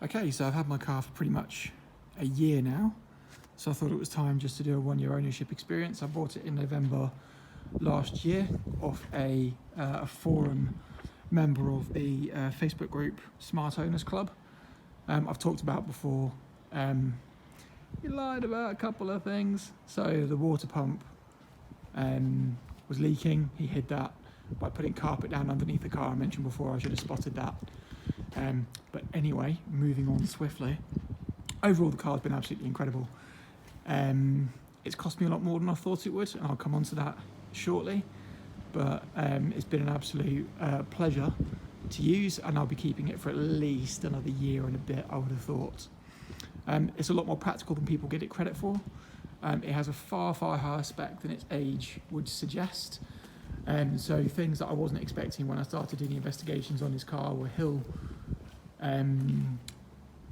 Okay, so I've had my car for pretty much a year now, so I thought it was time just to do a 1-year ownership experience. I bought it in November last year off a forum member of the Facebook group Smart Owners Club. I've talked about before, he lied about a couple of things. So the water pump was leaking. He hid that by putting carpet down underneath the car. I mentioned before I should have spotted that. But anyway, moving on swiftly. Overall, the car's been absolutely incredible. It's cost me a lot more than I thought it would, and I'll come on to that shortly. But it's been an absolute pleasure to use, and I'll be keeping it for at least another year and a bit, I would have thought. It's a lot more practical than people get it credit for. It has a far higher spec than its age would suggest. So things that I wasn't expecting when I started doing the investigations on this car were hill, I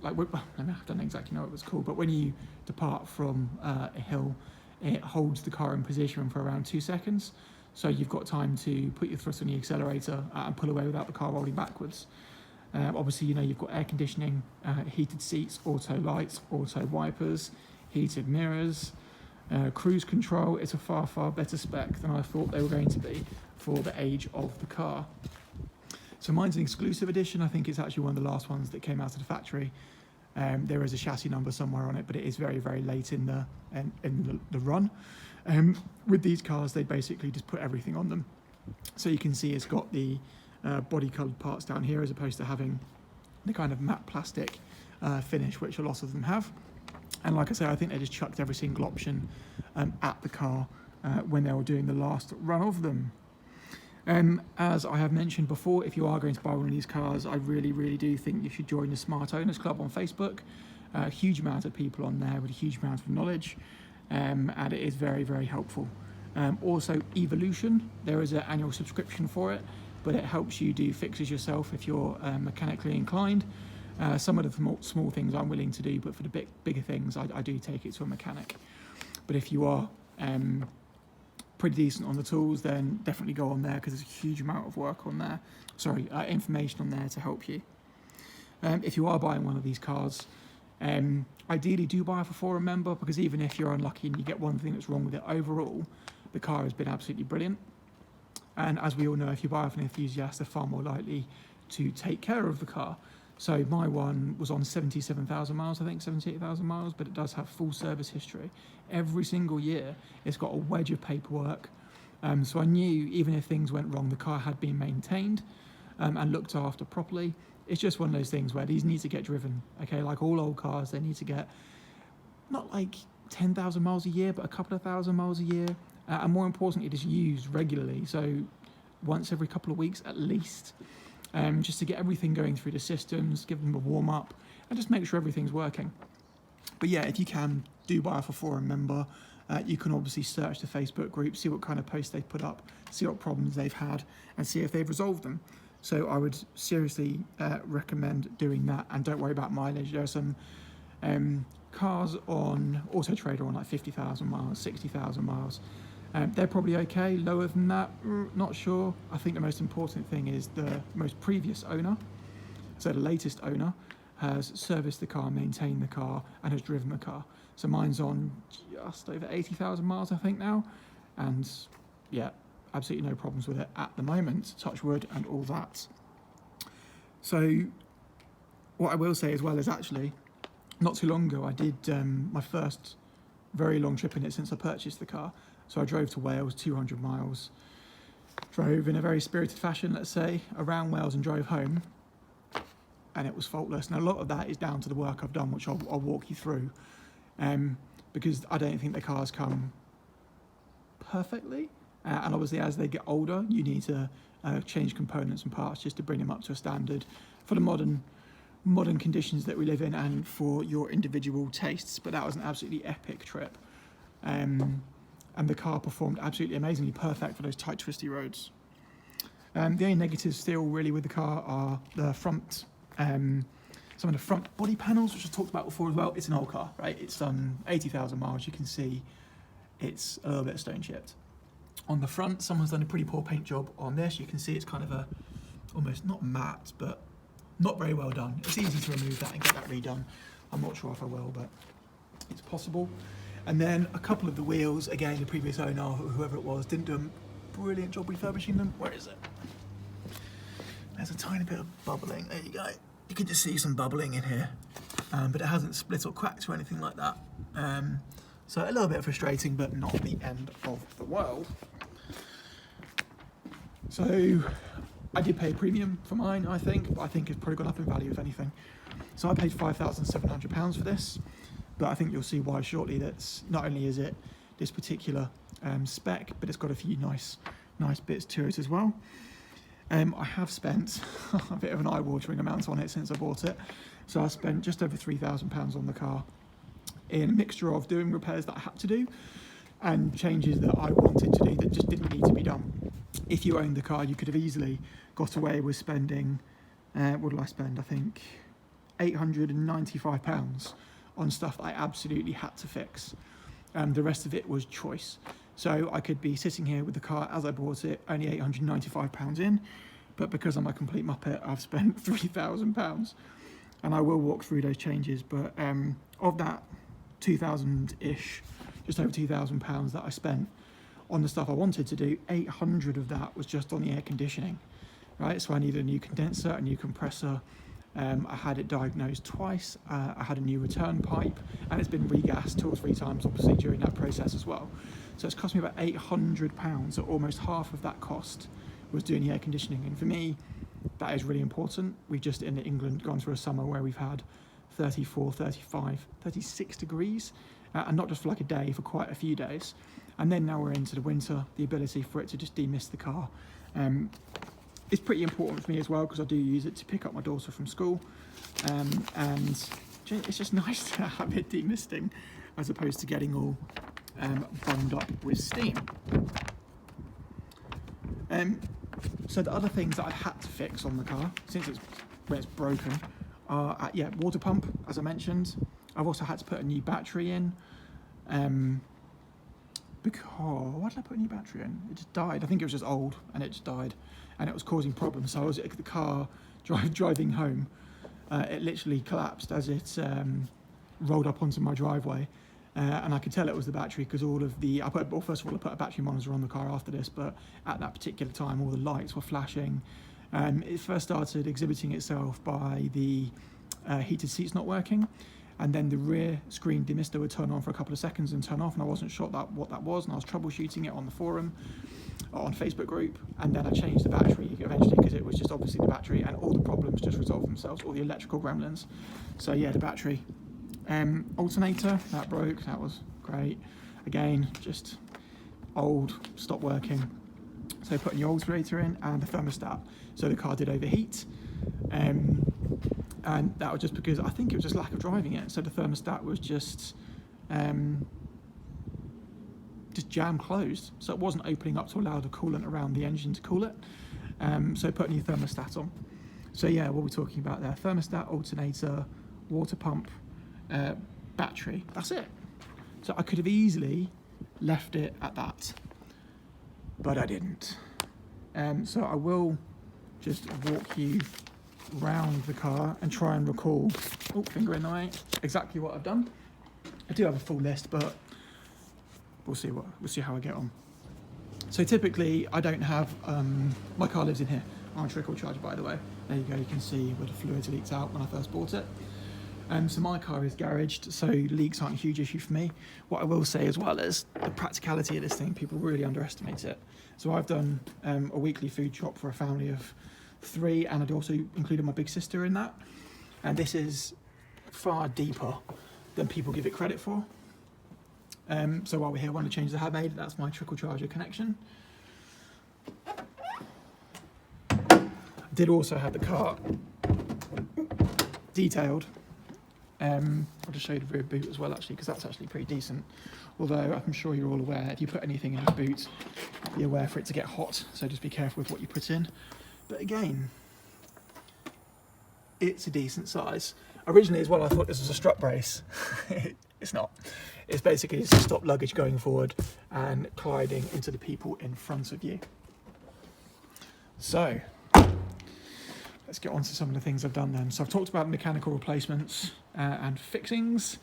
don't exactly know what it was called, but when you depart from a hill, it holds the car in position for around 2 seconds. So you've got time to put your thrust on the accelerator and pull away without the car rolling backwards. Obviously, you've got air conditioning, heated seats, auto lights, auto wipers, heated mirrors, cruise control. It's a far better spec than I thought they were going to be for the age of the car. So mine's an exclusive edition. I think it's actually one of the last ones that came out of the factory. There is a chassis number somewhere on it, but it is very late in the run. With these cars, they basically just put everything on them. So you can see it's got the body coloured parts down here as opposed to having the kind of matte plastic finish, which a lot of them have. And like I say, I think they just chucked every single option at the car when they were doing the last run of them. As I have mentioned before, if you are going to buy one of these cars, I really do think you should join the Smart Owners Club on Facebook. A huge amount of people on there with a huge amount of knowledge, and it is very helpful. Also, Evolution, there is an annual subscription for it, but it helps you do fixes yourself if you're mechanically inclined. Some of the small things I'm willing to do, but for the bigger things, I do take it to a mechanic. But if you are pretty decent on the tools, then definitely go on there because there's a huge amount of work on there. Information on there to help you. If you are buying one of these cars, ideally do buy for forum member, because even if you're unlucky and you get one thing that's wrong with it, overall, the car has been absolutely brilliant. And as we all know, if you buy off an enthusiast, they're far more likely to take care of the car. So my one was on 77,000 miles, I think, 78,000 miles, but it does have full service history. Every single year, it's got a wedge of paperwork. So I knew even if things went wrong, the car had been maintained and looked after properly. It's just one of those things where these need to get driven, okay? Like all old cars, they need to get not like 10,000 miles a year, but a couple of thousand miles a year. And more importantly, it is used regularly. So once every couple of weeks at least. Just to get everything going through the systems, give them a warm-up, and just make sure everything's working. But yeah, if you can, do buy off a forum member. You can obviously search the Facebook group, see what kind of posts they've put up, see what problems they've had, and see if they've resolved them. So I would seriously recommend doing that, and don't worry about mileage. There are some cars on Auto Trader on like 50,000 miles, 60,000 miles. They're probably okay. Lower than that, not sure. I think the most important thing is the most previous owner, so the latest owner, has serviced the car, maintained the car, and has driven the car. So mine's on just over 80,000 miles, I think now, and yeah, absolutely no problems with it at the moment. Touch wood and all that. So what I will say as well is actually, not too long ago, I did my first very long trip in it since I purchased the car. So I drove to Wales, 200 miles, drove in a very spirited fashion, let's say, around Wales and drove home, and it was faultless. And a lot of that is down to the work I've done, which I'll walk you through, because I don't think the cars come perfectly. And obviously, as they get older, you need to change components and parts just to bring them up to a standard for the modern conditions that we live in and for your individual tastes. But that was an absolutely epic trip. And the car performed absolutely amazingly, perfect for those tight, twisty roads. The only negatives still really with the car are the front, some of the front body panels, which I talked about before as well. It's an old car, right? It's done 80,000 miles. You can see it's a little bit stone chipped. On the front, someone's done a pretty poor paint job on this. You can see it's kind of a, almost not matte, but Not very well done. It's easy to remove that and get that redone. I'm not sure if I will, but it's possible. And then a couple of the wheels, again, the previous owner, or whoever it was, didn't do a brilliant job refurbishing them. Where is it? There's a tiny bit of bubbling. There you go. You can just see some bubbling in here, but it hasn't split or cracked or anything like that. So a little bit frustrating, but not the end of the world. So I did pay a premium for mine, I think, but I think it's probably gone up in value, if anything. So I paid £5,700 for this, but I think you'll see why shortly. That's not only is it this particular spec, but it's got a few nice bits to it as well. I have spent a bit of an eye-watering amount on it since I bought it. So I spent just over £3,000 on the car in a mixture of doing repairs that I had to do and changes that I wanted to do that just didn't need to be done. If you owned the car, you could have easily got away with spending, what did I spend? I think £895 on stuff that I absolutely had to fix. The rest of it was choice. So I could be sitting here with the car as I bought it, only £895 in, but because I'm a complete muppet, I've spent £3,000. And I will walk through those changes, but of that 2,000-ish, just over £2,000 that I spent on the stuff I wanted to do, 800 of that was just on the air conditioning, right? So I needed a new condenser, a new compressor. I had it diagnosed twice. I had a new return pipe, and it's been regassed 2 or 3 times, obviously, during that process as well. So it's cost me about £800, so almost half of that cost was doing the air conditioning. And for me, that is really important. We've just in England gone through a summer where we've had 34, 35, 36 degrees, and not just for like a day, for quite a few days. And then now we're into the winter, the ability for it to just demist the car. It's pretty important for me as well, because I do use it to pick up my daughter from school. And it's just nice to have it demisting as opposed to getting all bunged up with steam. So the other things that I've had to fix on the car, since it's broken, are, water pump, as I mentioned. I've also had to put a new battery in. Because, why did I put a new battery in? It just died. I think it was just old, and it just died. And it was causing problems. So I was at the car driving home. It literally collapsed as it rolled up onto my driveway. And I could tell it was the battery because first of all, I put a battery monitor on the car after this, but at that particular time, all the lights were flashing. It first started exhibiting itself by the heated seats not working, and then the rear screen demister would turn on for a couple of seconds and turn off, and I wasn't sure what that was, and I was troubleshooting it on the forum, on Facebook group, and then I changed the battery eventually because it was just obviously the battery, and all the problems just resolved themselves, all the electrical gremlins. So yeah, the battery. Alternator, that broke, that was great. Again, just old, stopped working. So put a new alternator in and the thermostat. So the car did overheat. And that was just because I think it was just lack of driving it. So the thermostat was just jam closed. So it wasn't opening up to allow the coolant around the engine to cool it. So put a new thermostat on. So yeah, what we're talking about there, thermostat, alternator, water pump, battery, that's it. So I could have easily left it at that, but I didn't. So I will just walk you round the car and try and recall, finger in the way, exactly what I've done. I do have a full list, but we'll see how I get on. So typically I don't have, my car lives in here on a trickle charge, by the way. There you go, you can see where the fluid leaked out when I first bought it. So my car is garaged, so leaks aren't a huge issue for me. What I will say as well is the practicality of this thing, people really underestimate it. So I've done a weekly food shop for a family of 3, and I'd also included my big sister in that. And this is far deeper than people give it credit for. So while we're here, one of the changes I have made, that's my trickle charger connection. I did also have the car detailed. I'll just show you the rear boot as well, actually, because that's actually pretty decent. Although I'm sure you're all aware, if you put anything in the boot, be aware for it to get hot, so just be careful with what you put in. But again, it's a decent size. Originally as well, I thought this was a strut brace. It's not. It's basically to stop luggage going forward and colliding into the people in front of you. So, let's get on to some of the things I've done then. So I've talked about mechanical replacements and fixings.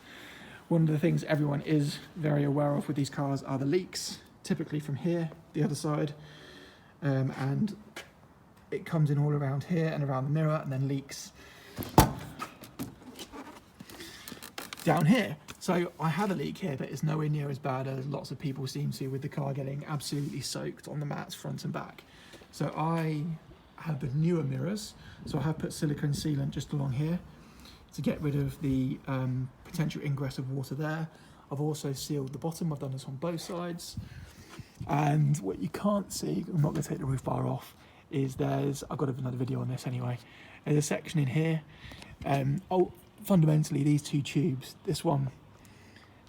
One of the things everyone is very aware of with these cars are the leaks, typically from here, the other side, and it comes in all around here and around the mirror and then leaks down here. So I have a leak here that is nowhere near as bad as lots of people seem to, with the car getting absolutely soaked on the mats front and back. So I have the newer mirrors, so I have put silicone sealant just along here to get rid of the potential ingress of water there. I've also sealed the bottom, I've done this on both sides. And what you can't see, I'm not going to take the roof bar off, is I've got another video on this anyway, there's a section in here. Fundamentally these two tubes, this one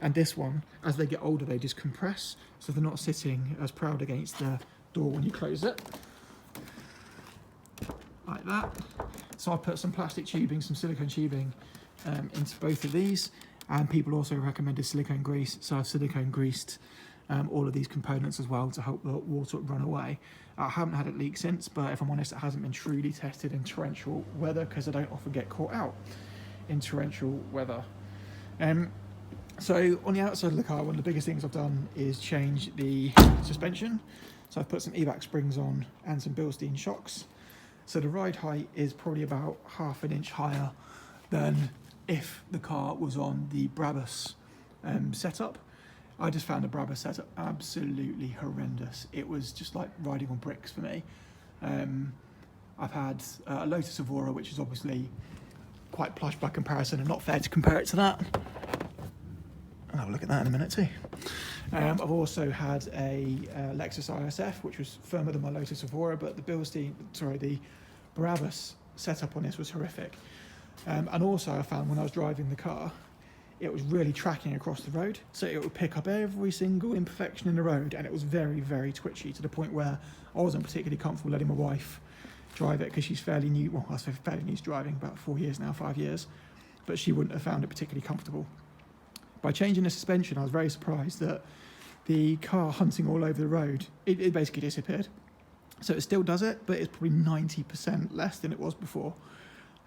and this one, as they get older they just compress, so they're not sitting as proud against the door when you close it, like that. So I put some plastic tubing, some silicone tubing into both of these, and people also recommended silicone grease, so I've silicone greased all of these components as well to help the water run away. I haven't had it leak since, but if I'm honest, it hasn't been truly tested in torrential weather because I don't often get caught out in torrential weather. So on the outside of the car, one of the biggest things I've done is change the suspension. So I've put some evac springs on and some Bilstein shocks. So the ride height is probably about ½ an inch higher than if the car was on the Brabus setup. I just found the Brabus setup absolutely horrendous. It was just like riding on bricks for me. I've had a Lotus Evora, which is obviously quite plush by comparison and not fair to compare it to that. I'll have a look at that in a minute too. I've also had a Lexus ISF, which was firmer than my Lotus Evora, but the Brabus setup on this was horrific. And also I found when I was driving the car, it was really tracking across the road. So it would pick up every single imperfection in the road, and it was very, very twitchy to the point where I wasn't particularly comfortable letting my wife drive it because she's fairly new. Well, I say fairly new to driving, about 4 years now, 5 years, but she wouldn't have found it particularly comfortable. By changing the suspension, I was very surprised that the car hunting all over the road, it basically disappeared. So it still does it, but it's probably 90% less than it was before.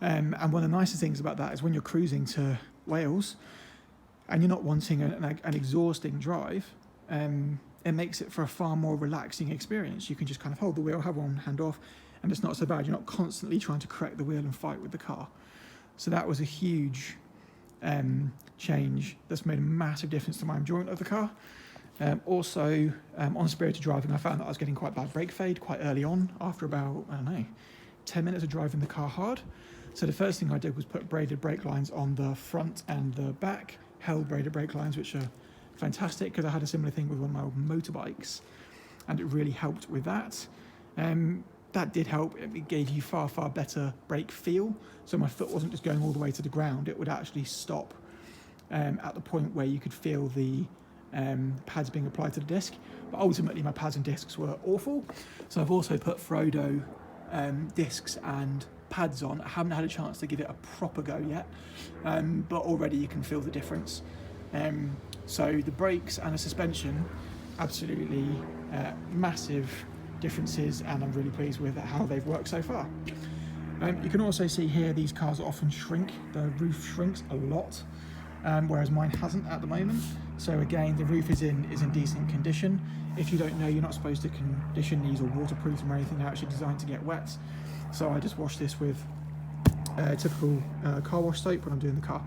And one of the nicest things about that is when you're cruising to Wales and you're not wanting an exhausting drive, it makes it for a far more relaxing experience. You can just kind of hold the wheel, have one hand off, and it's not so bad. You're not constantly trying to correct the wheel and fight with the car. So that was a huge change that's made a massive difference to my enjoyment of the car. Also, on Spirited Driving, I found that I was getting quite bad brake fade quite early on, after about, 10 minutes of driving the car hard. So the first thing I did was put braided brake lines on the front and the back, held braided brake lines, which are fantastic because I had a similar thing with one of my old motorbikes, and it really helped with that. That did help. It gave you far, far better brake feel. So my foot wasn't just going all the way to the ground. It would actually stop at the point where you could feel the pads being applied to the disc. But ultimately, my pads and discs were awful. So I've also put Frodo discs and pads on. I haven't had a chance to give it a proper go yet, but already you can feel the difference. So the brakes and the suspension, absolutely massive differences, and I'm really pleased with how they've worked so far. You can also see here these cars often shrink. The roof shrinks a lot, whereas mine hasn't at the moment. So again, the roof is in decent condition. If you don't know, you're not supposed to condition these or waterproof them or anything. They're actually designed to get wet. So I just wash this with typical car wash soap when I'm doing the car.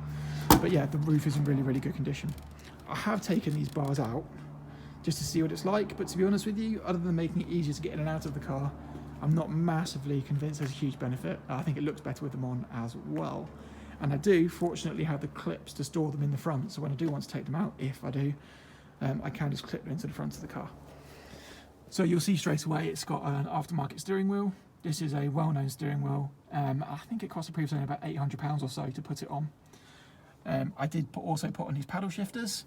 But yeah, the roof is in really, really good condition. I have taken these bars out just to see what it's like, but to be honest with you, other than making it easier to get in and out of the car, I'm not massively convinced there's a huge benefit. I think it looks better with them on as well. And I do, fortunately, have the clips to store them in the front, so when I do want to take them out, if I do, I can just clip them into the front of the car. So you'll see straight away it's got an aftermarket steering wheel. This is a well-known steering wheel. I think it cost the previous owner about £800 or so to put it on. I did also put on these paddle shifters.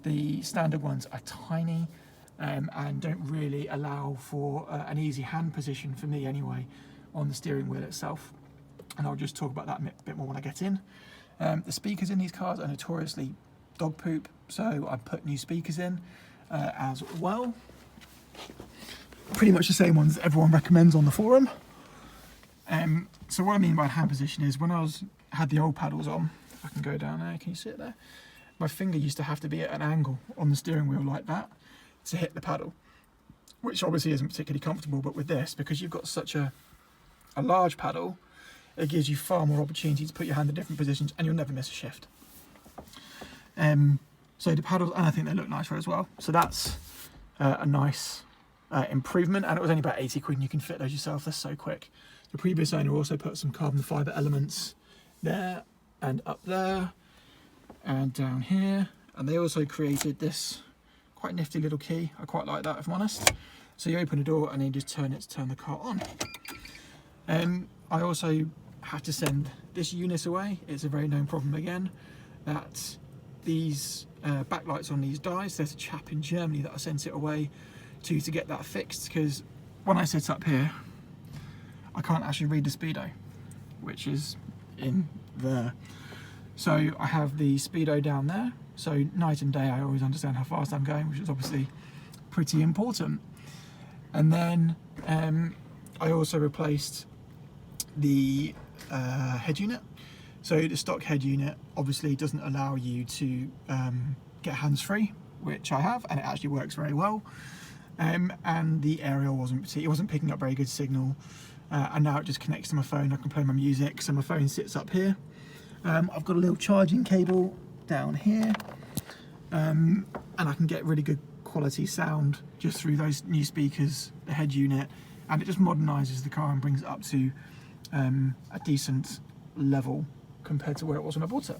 The standard ones are tiny and don't really allow for an easy hand position, for me anyway, on the steering wheel itself. And I'll just talk about that a bit more when I get in. The speakers in these cars are notoriously dog poop, so I put new speakers in as well. Pretty much the same ones everyone recommends on the forum. So what I mean by hand position is when I had the old paddles on, if I can go down there, can you see it there? My finger used to have to be at an angle on the steering wheel like that to hit the paddle, which obviously isn't particularly comfortable, but with this, because you've got such a large paddle, it gives you far more opportunity to put your hand in different positions and you'll never miss a shift. So the paddles, and I think they look nicer as well. So that's a nice improvement, and it was only about 80 quid and you can fit those yourself, they're so quick. The previous owner also put some carbon fibre elements there and up there and down here, and they also created this quite nifty little key. I quite like that, if I'm honest. So you open the door and then you just turn it to turn the car on. I also had to send this unit away. It's a very known problem again, that these backlights on these dies, there's a chap in Germany that I sent it away to get that fixed, because when I sit up here I can't actually read the speedo, which is in there. So I have the speedo down there, so night and day I always understand how fast I'm going, which is obviously pretty important. And then I also replaced the head unit. So the stock head unit obviously doesn't allow you to get hands-free, which I have, and it actually works very well. And the aerial wasn't picking up very good signal, and now it just connects to my phone. I can play my music, so my phone sits up here. I've got a little charging cable down here, and I can get really good quality sound just through those new speakers, the head unit, and it just modernises the car and brings it up to a decent level compared to where it was when I bought it.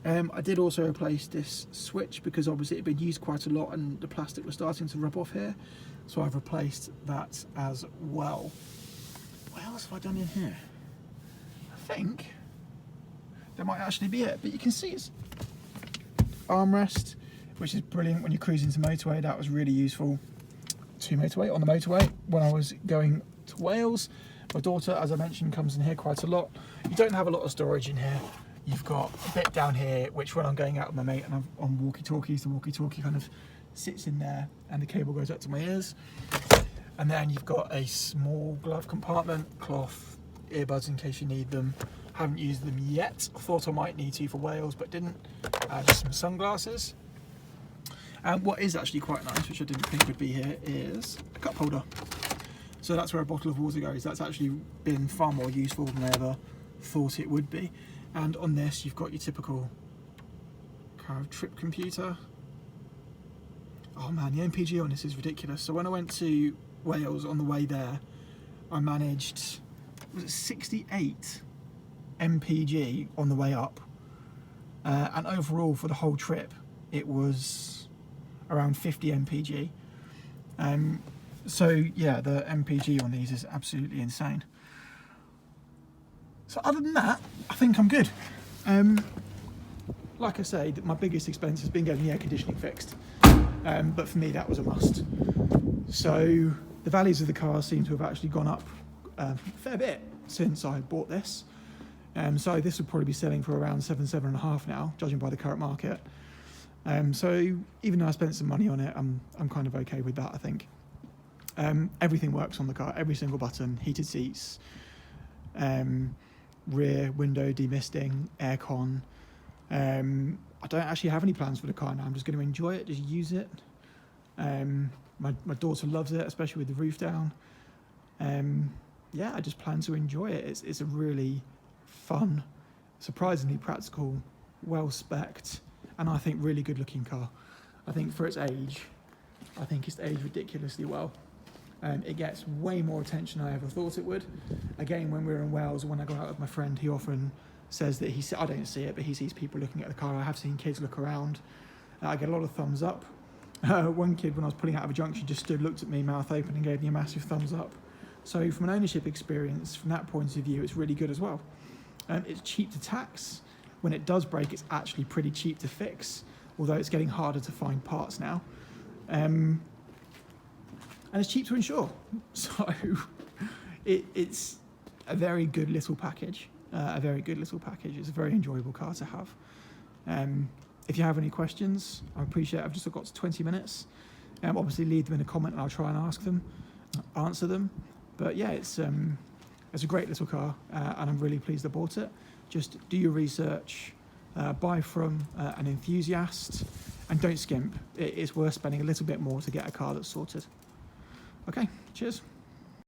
I did also replace this switch because obviously it had been used quite a lot and the plastic was starting to rub off here, so I've replaced that as well. What else have I done in here? I think that might actually be it, but you can see it's armrest, which is brilliant when you're cruising to motorway. That was really useful to motorway, on the motorway when I was going to Wales. My daughter, as I mentioned, comes in here quite a lot. You don't have a lot of storage in here. You've got a bit down here, which when I'm going out with my mate and I'm on walkie-talkies, the walkie-talkie kind of sits in there and the cable goes up to my ears. And then you've got a small glove compartment, cloth, earbuds in case you need them. Haven't used them yet. I thought I might need to for Wales, but didn't. Just some sunglasses. And what is actually quite nice, which I didn't think would be here, is a cup holder. So that's where a bottle of water goes. That's actually been far more useful than I ever thought it would be. And on this, you've got your typical kind of trip computer. Oh man, the MPG on this is ridiculous. So when I went to Wales on the way there, I managed, was it 68 MPG on the way up? And overall for the whole trip, it was around 50 MPG. So yeah, the MPG on these is absolutely insane. So other than that, I think I'm good. Like I say, my biggest expense has been getting the air conditioning fixed. But for me, that was a must. So the values of the car seem to have actually gone up a fair bit since I bought this. So this would probably be selling for around 7.5 now, judging by the current market. So even though I spent some money on it, I'm kind of okay with that, I think. Everything works on the car, every single button, heated seats, rear window demisting, aircon. I don't actually have any plans for the car now. I'm just going to enjoy it, just use it. My daughter loves it, especially with the roof down. Yeah, I just plan to enjoy it. It's a really fun, surprisingly practical, well-spec'd, and I think really good-looking car. I think for its age, I think it's aged ridiculously well. It gets way more attention than I ever thought it would. Again, when we're in Wales, when I go out with my friend, he often says that I don't see it, but he sees people looking at the car. I have seen kids look around. I get a lot of thumbs up. One kid, when I was pulling out of a junction, just stood, looked at me, mouth open, and gave me a massive thumbs up. So from an ownership experience, from that point of view, it's really good as well. It's cheap to tax. When it does break, it's actually pretty cheap to fix, although it's getting harder to find parts now. And it's cheap to insure. So it's a very good little package. It's a very enjoyable car to have. If you have any questions, I appreciate it. I've just got 20 minutes. Obviously leave them in a comment and I'll try and answer them. But yeah, it's It's a great little car, and I'm really pleased I bought it. Just do your research, buy from an enthusiast, and don't skimp. It's worth spending a little bit more to get a car that's sorted. Okay, cheers.